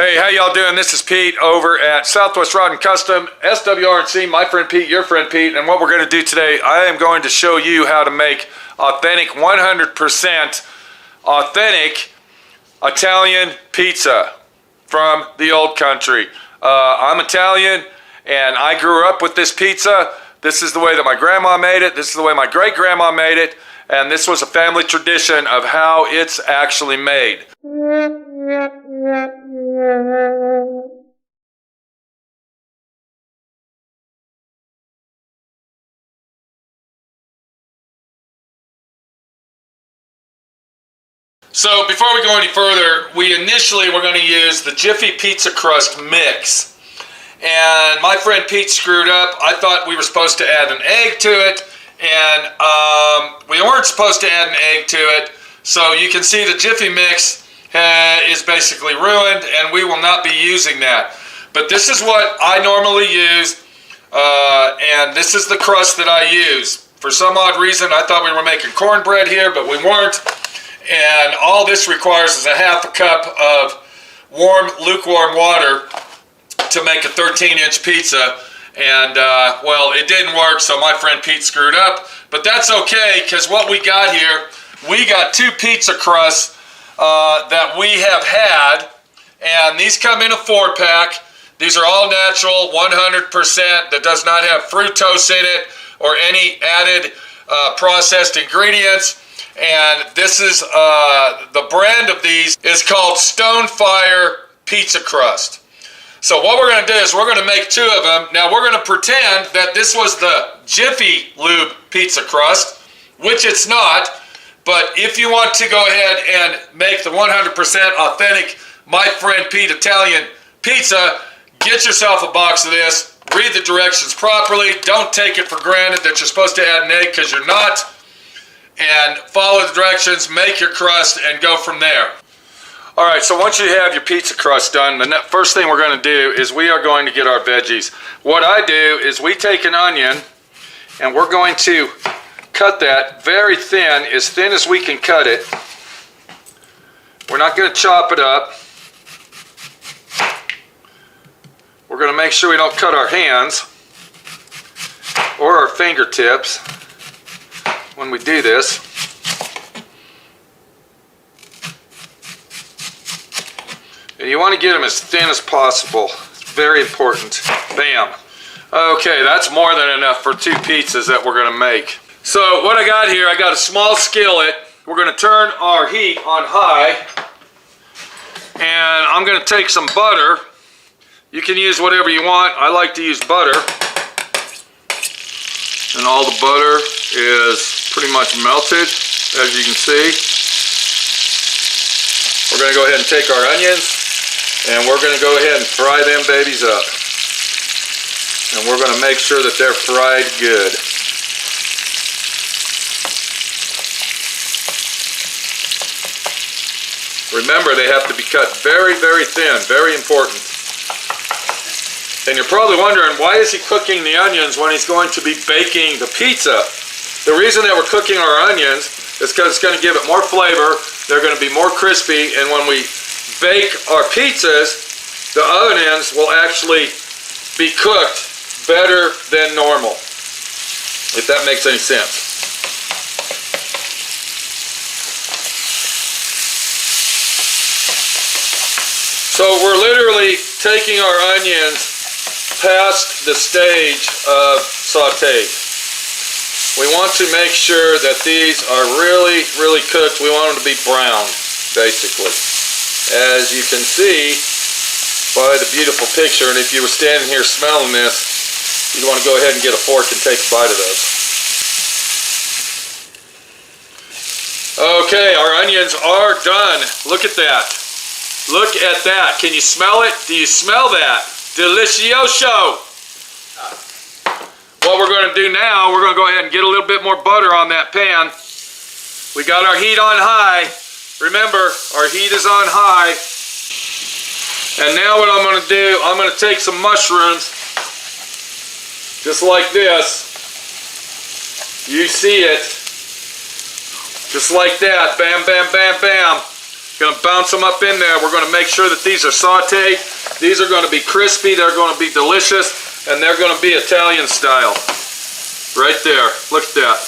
Hey, how y'all doing? This is Pete over at Southwest Rod and Custom, SWRC, my friend Pete, your friend Pete, and what we're going to do today, I am going to show you how to make authentic, 100% authentic Italian pizza from the old country. I'm Italian, and I grew up with this pizza. This is the way that my grandma made it. This is the way my great-grandma made it, and this was a family tradition of how it's actually made. So before we go any further, we initially were going to use the Jiffy Pizza crust mix. And my friend Pete screwed up. I thought we were supposed to add an egg to it, and we weren't supposed to add an egg to it. So you can see the Jiffy mix is basically ruined, and we will not be using that. But this is what I normally use, and this is the crust that I use. For some odd reason, I thought we were making cornbread here, but we weren't. And all this requires is a half a cup of warm, lukewarm water to make a 13-inch pizza. And, well, it didn't work, so my friend Pete screwed up. But that's okay, because what we got here, we got two pizza crusts that we have had. And these come in a 4-pack. These are all natural, 100%, that does not have fructose in it or any added processed ingredients. And this is, the brand of these is called Stonefire Pizza Crust. So what we're going to do is we're going to make two of them. Now we're going to pretend that this was the Jiffy Lube Pizza Crust, which it's not. But if you want to go ahead and make the 100% authentic My Friend Pete Italian pizza, get yourself a box of this, read the directions properly, don't take it for granted that you're supposed to add an egg because you're not. And follow the directions, make your crust, and go from there. All right, so once you have your pizza crust done, the first thing we're going to do is we are going to get our veggies. What I do is we take an onion, and we're going to cut that very thin as we can cut it. We're not going to chop it up. We're going to make sure we don't cut our hands or our fingertips when we do this. And you want to get them as thin as possible. It's very important. Bam. Okay, that's more than enough for two pizzas that we're going to make. So what I got here, I got a small skillet. We're going to turn our heat on high. And I'm going to take some butter. You can use whatever you want. I like to use butter. And all the butter is pretty much melted, as you can see. We're going to go ahead and take our onions, and we're going to go ahead and fry them babies up. And we're going to make sure that they're fried good. Remember, they have to be cut very, very thin, very important. And you're probably wondering, why is he cooking the onions when he's going to be baking the pizza? The reason that we're cooking our onions is because it's going to give it more flavor. They're going to be more crispy, and when we bake our pizzas, the onions will actually be cooked better than normal, if that makes any sense. So we're literally taking our onions past the stage of sauté. We want to make sure that these are really, really cooked. We want them to be brown, basically. As you can see by the beautiful picture, and if you were standing here smelling this, you'd want to go ahead and get a fork and take a bite of those. Okay, our onions are done. Look at that. Look at that. Can you smell it? Do you smell that? Delicioso! What we're going to do now, we're going to go ahead and get a little bit more butter on that pan. We got our heat on high. Remember, our heat is on high. And now what I'm going to do, I'm going to take some mushrooms, just like this. You see it. Just like that. Bam, bam, bam, bam. Gonna bounce them up in there. We're gonna make sure that these are sauteed. These are gonna be crispy, they're gonna be delicious, and they're gonna be Italian style. Right there, look at that.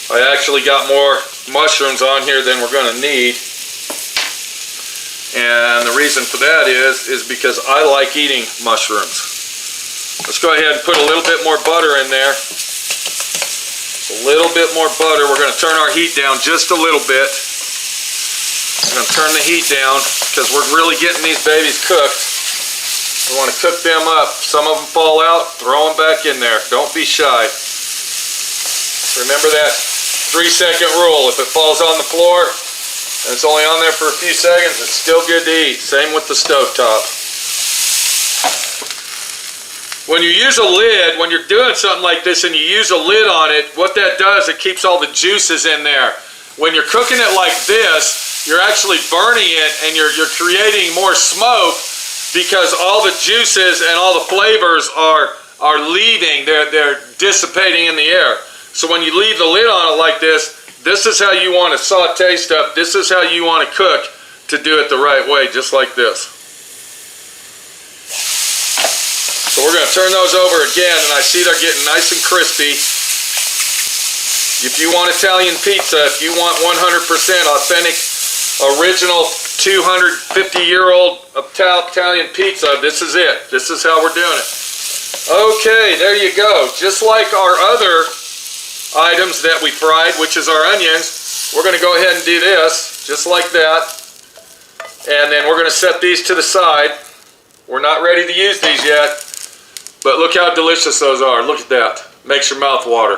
I actually got more mushrooms on here than we're gonna need. And the reason for that is because I like eating mushrooms. Let's go ahead and put a little bit more butter in there. A little bit more butter. We're gonna turn our heat down just a little bit. We're going to turn the heat down because we're really getting these babies cooked. We want to cook them up. Some of them fall out, throw them back in there. Don't be shy. Remember that 3-second rule. If it falls on the floor and it's only on there for a few seconds, it's still good to eat. Same with the stovetop. When you use a lid, when you're doing something like this and you use a lid on it, what that does, it keeps all the juices in there. When you're cooking it like this, you're actually burning it and you're creating more smoke because all the juices and all the flavors are leaving. They're dissipating in the air. So when you leave the lid on it like this is how you want to saute stuff. This is how you want to cook to do it the right way, just like this. So we're going to turn those over again, and I see they're getting nice and crispy. If you want Italian pizza, if you want 100% authentic, original 250-year-old Italian pizza, this is it. This is how we're doing it. Okay, there you go. Just like our other items that we fried, which is our onions, we're going to go ahead and do this, just like that. And then we're going to set these to the side. We're not ready to use these yet, but look how delicious those are. Look at that. Makes your mouth water.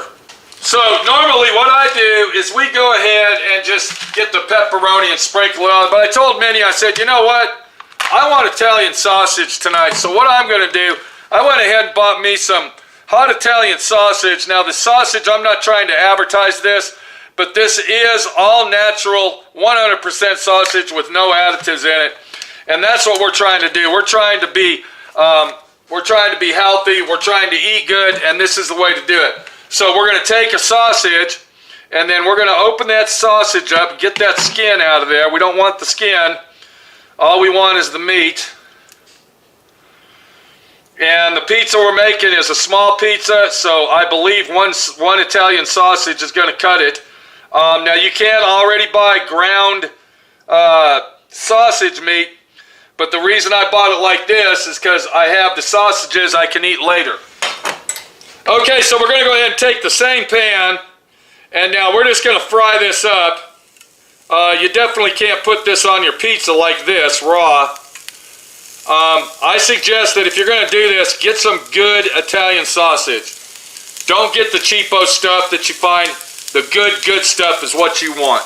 So normally what I do is we go ahead and just get the pepperoni and sprinkle it on. But I told Minnie, I said, you know what? I want Italian sausage tonight. So what I'm going to do, I went ahead and bought me some hot Italian sausage. Now the sausage, I'm not trying to advertise this, but this is all natural, 100% sausage with no additives in it. And that's what we're trying to do. We're trying to be healthy. We're trying to eat good, and this is the way to do it. So we're going to take a sausage, and then we're going to open that sausage up, get that skin out of there. We don't want the skin. All we want is the meat. And the pizza we're making is a small pizza, so I believe one Italian sausage is going to cut it. Now you can already buy ground sausage meat, but the reason I bought it like this is because I have the sausages I can eat later. Okay, so we're going to go ahead and take the same pan, and now we're just going to fry this up. You definitely can't put this on your pizza like this, raw. I suggest that if you're going to do this, get some good Italian sausage. Don't get the cheapo stuff that you find. The good stuff is what you want.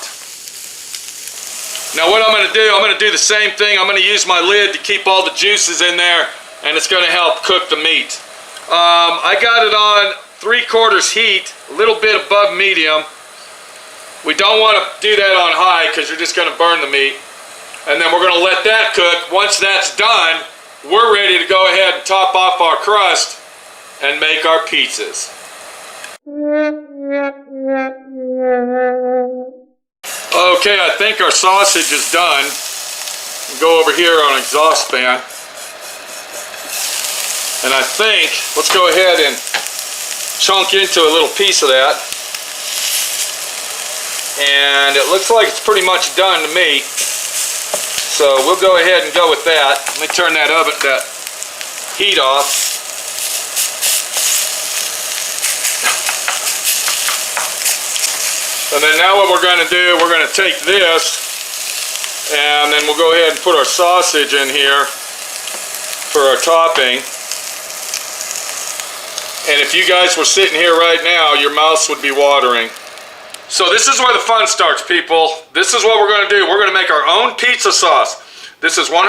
Now what I'm going to do, I'm going to do the same thing. I'm going to use my lid to keep all the juices in there, and it's going to help cook the meat. I got it on 3/4 heat, a little bit above medium. We don't want to do that on high because you're just going to burn the meat. And then we're going to let that cook. Once that's done, we're ready to go ahead and top off our crust and make our pizzas. Okay, I think our sausage is done. We'll go over here on exhaust fan. And I think, let's go ahead and chunk into a little piece of that. And it looks like it's pretty much done to me. So we'll go ahead and go with that. Let me turn that heat off. And then now what we're going to do, we're going to take this, and then we'll go ahead and put our sausage in here for our topping. And if you guys were sitting here right now, your mouths would be watering. So this is where the fun starts, people. This is what we're going to do. We're going to make our own pizza sauce. This is 100%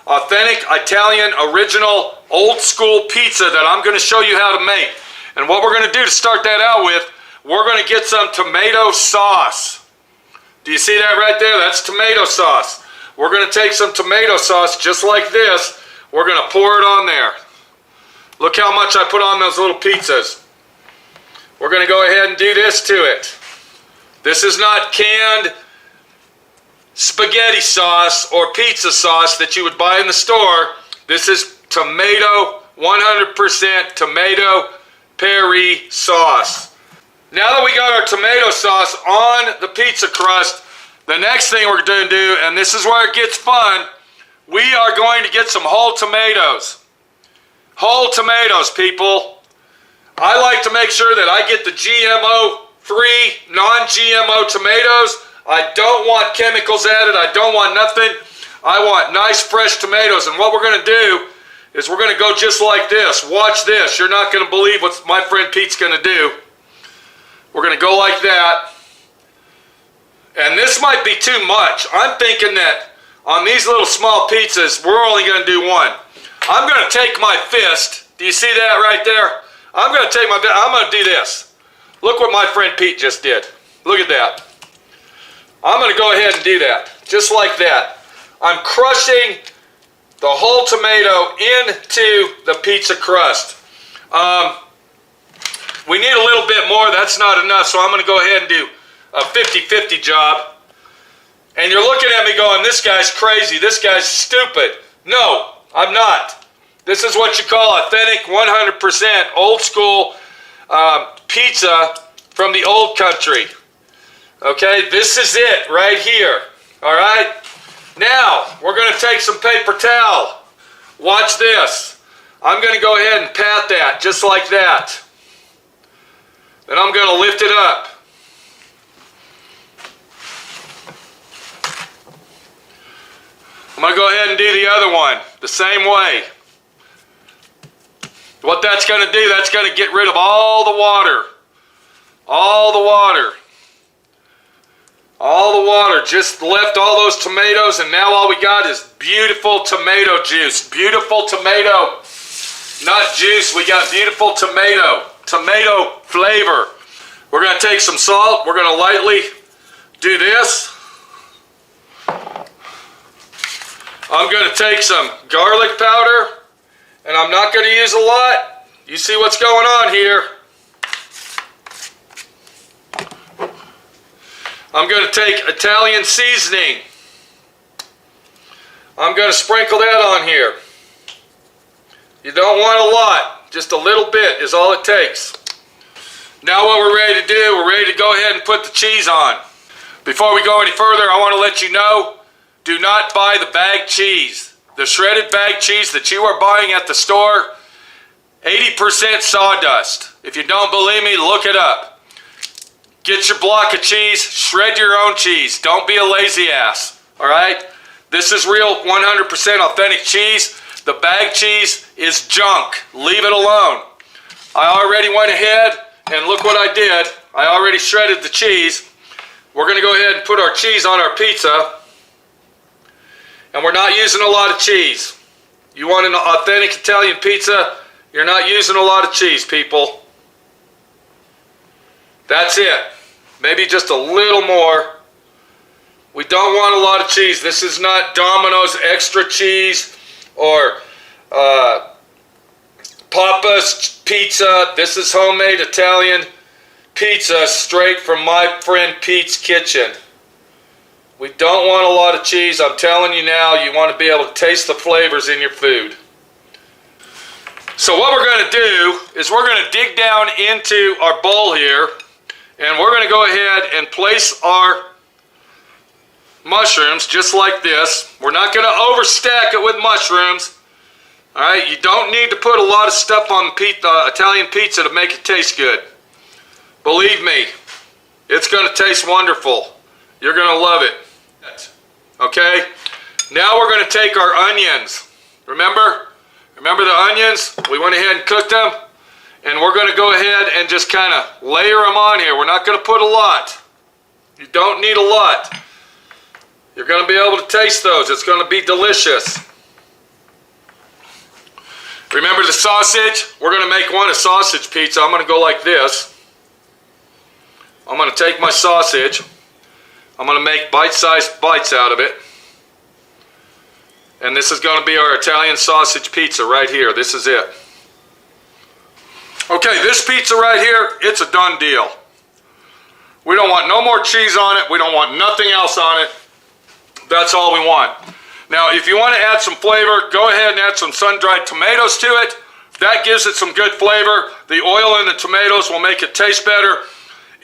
authentic, Italian, original, old school pizza that I'm going to show you how to make. And what we're going to do to start that out with, we're going to get some tomato sauce. Do you see that right there? That's tomato sauce. We're going to take some tomato sauce just like this. We're going to pour it on there. Look how much I put on those little pizzas. We're going to go ahead and do this to it. This is not canned spaghetti sauce or pizza sauce that you would buy in the store. This is tomato, 100% tomato peri sauce. Now that we got our tomato sauce on the pizza crust, the next thing we're going to do, and this is where it gets fun, we are going to get some whole tomatoes. Whole tomatoes, people. I like to make sure that I get the GMO-free, non-GMO tomatoes. I don't want chemicals added. I don't want nothing. I want nice, fresh tomatoes. And what we're going to do is we're going to go just like this. Watch this. You're not going to believe what my friend Pete's going to do. We're going to go like that. And this might be too much. I'm thinking that on these little small pizzas, we're only going to do one. I'm going to take my fist. Do you see that right there? I'm going to take my fist. I'm going to do this. Look what my friend Pete just did. Look at that. I'm going to go ahead and do that. Just like that. I'm crushing the whole tomato into the pizza crust. We need a little bit more. That's not enough, so I'm going to go ahead and do a 50-50 job. And you're looking at me going, this guy's crazy, this guy's stupid. No, I'm not. This is what you call authentic, 100% old school pizza from the old country. Okay, this is it right here. All right? Now, we're going to take some paper towel. Watch this. I'm going to go ahead and pat that just like that. Then I'm going to lift it up. I'm going to go ahead and do the other one the same way. What that's going to do, that's going to get rid of all the water. All the water. All the water. Just left all those tomatoes, and now all we got is beautiful tomato juice. Beautiful tomato, not juice. We got beautiful tomato. Tomato flavor. We're going to take some salt. We're going to lightly do this. I'm going to take some garlic powder, and I'm not going to use a lot. You see what's going on here. I'm going to take Italian seasoning. I'm going to sprinkle that on here. You don't want a lot. Just a little bit is all it takes. Now what we're ready to do, we're ready to go ahead and put the cheese on. Before we go any further, I want to let you know, do not buy the bagged cheese. The shredded bagged cheese that you are buying at the store, 80% sawdust. If you don't believe me, look it up. Get your block of cheese, shred your own cheese. Don't be a lazy ass, all right? This is real 100% authentic cheese. The bagged cheese is junk. Leave it alone. I already went ahead and look what I did. I already shredded the cheese. We're going to go ahead and put our cheese on our pizza. And we're not using a lot of cheese. You want an authentic Italian pizza, you're not using a lot of cheese, people. That's it. Maybe just a little more. We don't want a lot of cheese. This is not Domino's extra cheese or Papa's pizza. This is homemade Italian pizza straight from my friend Pete's kitchen. We don't want a lot of cheese. I'm telling you now, you want to be able to taste the flavors in your food. So what we're going to do is we're going to dig down into our bowl here, and we're going to go ahead and place our mushrooms just like this. We're not going to overstack it with mushrooms. All right, you don't need to put a lot of stuff on Italian pizza to make it taste good. Believe me, it's going to taste wonderful. You're going to love it. Okay, now we're going to take our onions. Remember the onions? We went ahead and cooked them, and we're going to go ahead and just kind of layer them on here. We're not going to put a lot. You don't need a lot. You're going to be able to taste those. It's going to be delicious. Remember the sausage? We're going to make a sausage pizza. I'm going to go like this. I'm going to take my sausage. I'm going to make bite-sized bites out of it. And this is going to be our Italian sausage pizza right here. This is it. Okay, this pizza right here, it's a done deal. We don't want no more cheese on it. We don't want nothing else on it. That's all we want. Now, if you want to add some flavor, go ahead and add some sun-dried tomatoes to it. That gives it some good flavor. The oil in the tomatoes will make it taste better.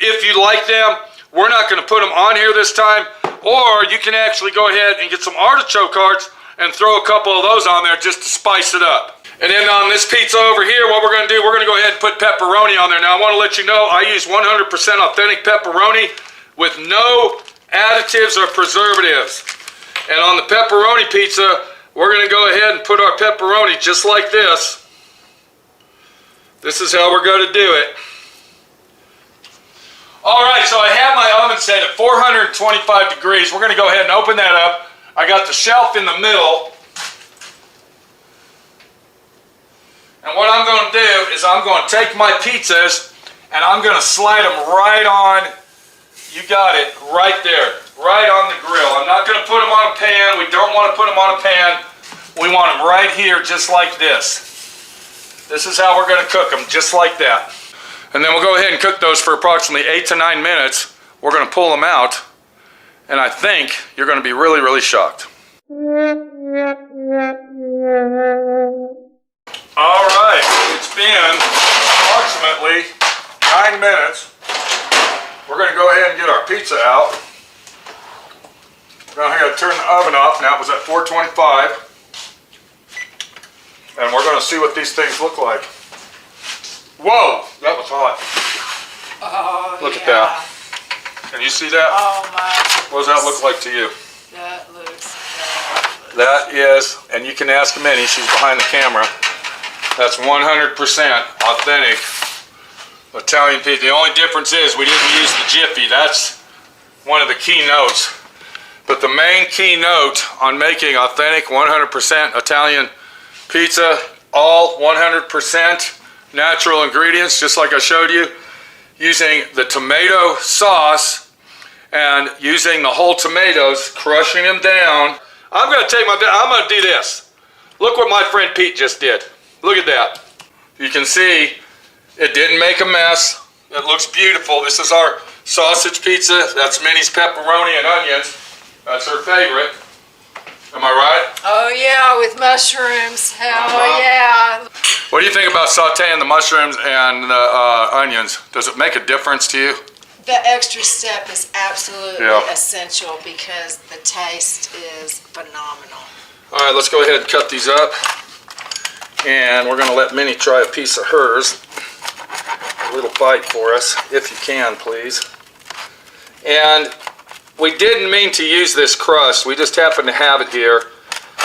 If you like them, we're not going to put them on here this time. Or you can actually go ahead and get some artichoke hearts and throw a couple of those on there just to spice it up. And then on this pizza over here, what we're going to do, we're going to go ahead and put pepperoni on there. Now, I want to let you know, I use 100% authentic pepperoni with no additives or preservatives. And on the pepperoni pizza, we're going to go ahead and put our pepperoni just like this. This is how we're going to do it. All right, so I have my oven set at 425 degrees. We're going to go ahead and open that up. I got the shelf in the middle. And what I'm going to do is I'm going to take my pizzas and I'm going to slide them right on, you got it, right there, right on the grill. I'm not going to put them on a pan. We don't want to put them on a pan. We want them right here just like this. This is how we're going to cook them, just like that. And then we'll go ahead and cook those for approximately 8 to 9 minutes. We're going to pull them out, and I think you're going to be really, really shocked. All right, it's been approximately 9 minutes. We're going to go ahead and get our pizza out. We're going to turn the oven off. Now it was at 425. And we're going to see what these things look like. Whoa, that was hot. Oh, look at that. Can you see that? Oh my. What does that look like to you? That looks fabulous. That is, and you can ask Minnie, she's behind the camera. That's 100% authentic Italian pizza. The only difference is we didn't use the Jiffy. That's one of the key notes. But the main key note on making authentic 100% Italian pizza, all 100% natural ingredients, just like I showed you, using the tomato sauce and using the whole tomatoes, crushing them down. I'm going to do this. Look what my friend Pete just did. Look at that. You can see it didn't make a mess. It looks beautiful. This is our sausage pizza. That's Minnie's pepperoni and onions. That's her favorite. Am I right? Oh yeah, with mushrooms. Hell yeah. What do you think about sauteing the mushrooms and the onions? Does it make a difference to you? The extra step is absolutely essential because the taste is phenomenal. All right, let's go ahead and cut these up. And we're going to let Minnie try a piece of hers. A little bite for us, if you can, please. And we didn't mean to use this crust. We just happened to have it here.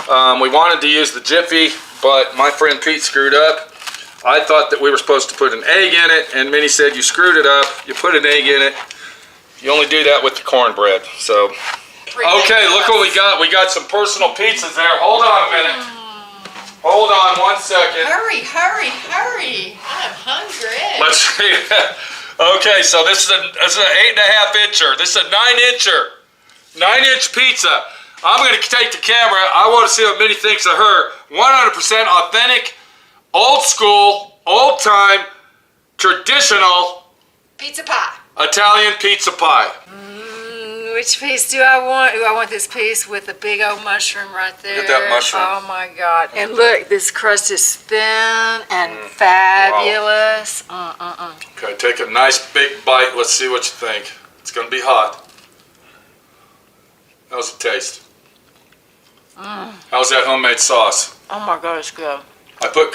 We wanted to use the Jiffy, but my friend Pete screwed up. I thought that we were supposed to put an egg in it, and Minnie said you screwed it up. You put an egg in it. You only do that with the cornbread. So, okay, look what we got. We got some personal pizzas there. Hold on a minute. Hold on 1 second. Hurry, hurry, hurry. I'm hungry. Let's see. Okay, so this is an 8.5 incher. This is a 9 incher. 9-inch pizza. I'm going to take the camera. I want to see what Minnie thinks of her. 100% authentic, old school, old time, traditional pizza pie. Italian pizza pie. Which piece do I want? Ooh, I want this piece with the big old mushroom right there. Get that mushroom. Oh my God. And look, this crust is thin and fabulous. Wow. Okay, take a nice big bite. Let's see what you think. It's going to be hot. How's it taste? How's that homemade sauce? Oh my God, it's good. I put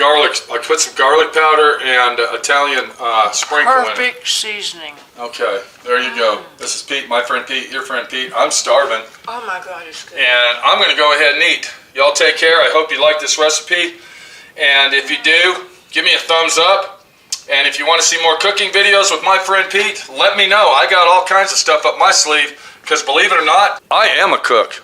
some garlic powder and Italian sprinkle in it. Perfect seasoning. Okay, there you go. This is Pete, my friend Pete, your friend Pete. I'm starving. Oh my God, it's good. And I'm going to go ahead and eat. Y'all take care. I hope you like this recipe. And if you do, give me a thumbs up. And if you want to see more cooking videos with my friend Pete, let me know. I got all kinds of stuff up my sleeve. Because believe it or not, I am a cook.